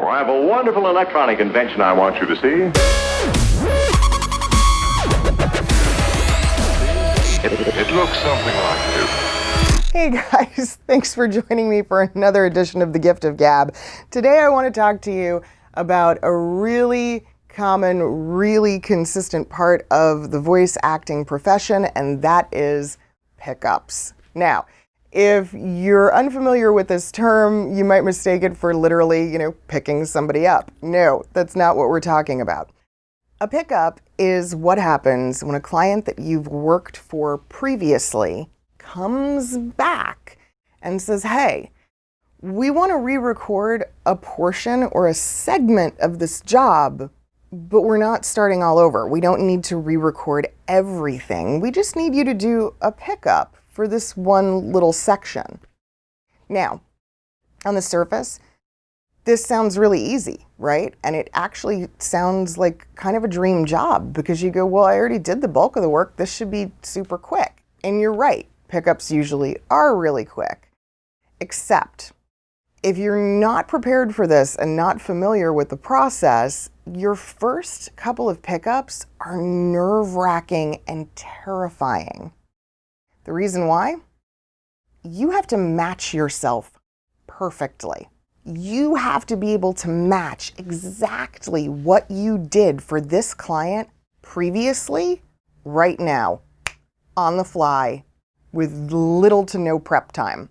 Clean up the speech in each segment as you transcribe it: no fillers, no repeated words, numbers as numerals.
I have a wonderful electronic invention I want you to see. It looks something like this. Hey guys, thanks for joining me for another edition of The Gift of Gab. Today I want to talk to you about a really common, really consistent part of the voice acting profession, and that is pickups. Now, if you're unfamiliar with this term, you might mistake it for literally, picking somebody up. No, that's not what we're talking about. A pickup is what happens when a client that you've worked for previously comes back and says, hey, we want to re-record a portion or a segment of this job, but we're not starting all over. We don't need to re-record everything. We just need you to do a pickup for this one little section. Now, on the surface, this sounds really easy, right? And it actually sounds like kind of a dream job because you go, well, I already did the bulk of the work. This should be super quick. And you're right. Pickups usually are really quick. Except if you're not prepared for this and not familiar with the process, your first couple of pickups are nerve-wracking and terrifying. The reason why? You have to match yourself perfectly. You have to be able to match exactly what you did for this client previously, right now, on the fly, with little to no prep time.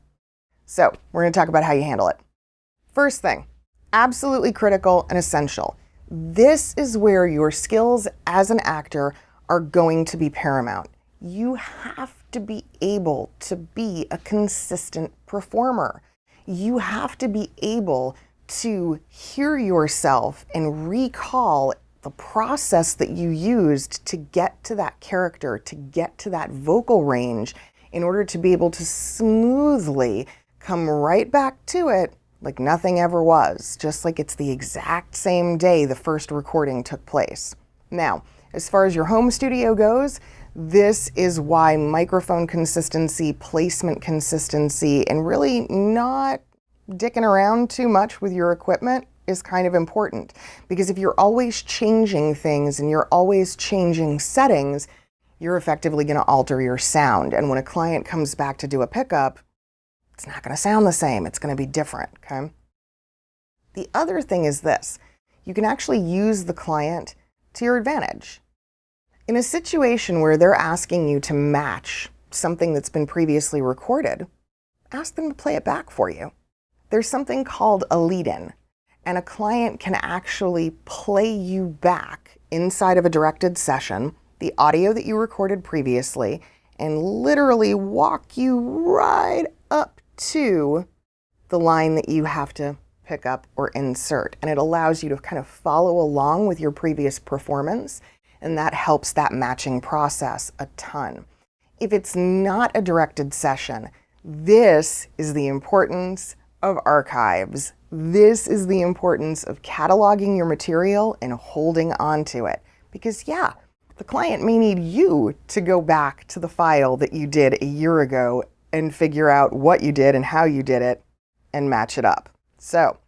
So, we're going to talk about how you handle it. First thing, absolutely critical and essential. This is where your skills as an actor are going to be paramount. You have to be able to be a consistent performer. You have to be able to hear yourself and recall the process that you used to get to that character, to get to that vocal range, in order to be able to smoothly come right back to it like nothing ever was, just like it's the exact same day the first recording took place. Now, as far as your home studio goes, this is why microphone consistency, placement consistency, and really not dicking around too much with your equipment is kind of important. Because if you're always changing things and you're always changing settings, you're effectively going to alter your sound. And when a client comes back to do a pickup, it's not going to sound the same. It's going to be different, okay? The other thing is this. You can actually use the client to your advantage. In a situation where they're asking you to match something that's been previously recorded, ask them to play it back for you. There's something called a lead-in, and a client can actually play you back inside of a directed session, the audio that you recorded previously, and literally walk you right up to the line that you have to pick up or insert. And it allows you to kind of follow along with your previous performance, and that helps that matching process a ton. If it's not a directed session, this is the importance of archives. This is the importance of cataloging your material and holding on to it. Because the client may need you to go back to the file that you did a year ago and figure out what you did and how you did it and match it up. So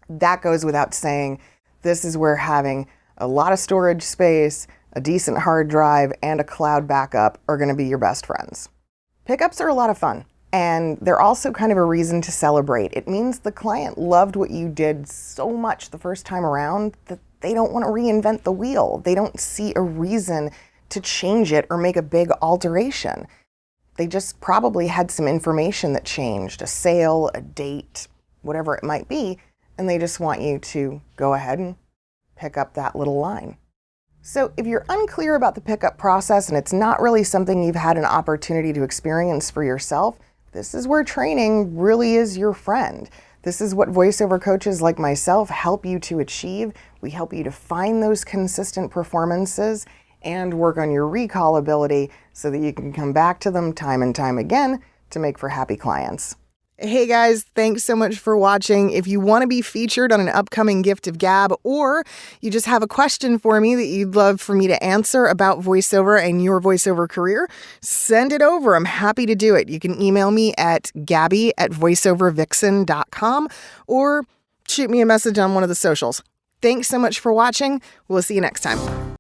that goes without saying. This is where having a lot of storage space, a decent hard drive, and a cloud backup are going to be your best friends. Pickups are a lot of fun, and they're also kind of a reason to celebrate. It means the client loved what you did so much the first time around that they don't want to reinvent the wheel. They don't see a reason to change it or make a big alteration. They just probably had some information that changed, a sale, a date, whatever it might be, and they just want you to go ahead and pick up that little line. So if you're unclear about the pickup process and it's not really something you've had an opportunity to experience for yourself, this is where training really is your friend. This is what voiceover coaches like myself help you to achieve. We help you to find those consistent performances and work on your recall ability so that you can come back to them time and time again to make for happy clients. Hey guys, thanks so much for watching. If you want to be featured on an upcoming Gift of Gab, or you just have a question for me that you'd love for me to answer about voiceover and your voiceover career, send it over. I'm happy to do it. You can email me at gabby@voiceovervixen.com, or shoot me a message on one of the socials. Thanks so much for watching. We'll see you next time.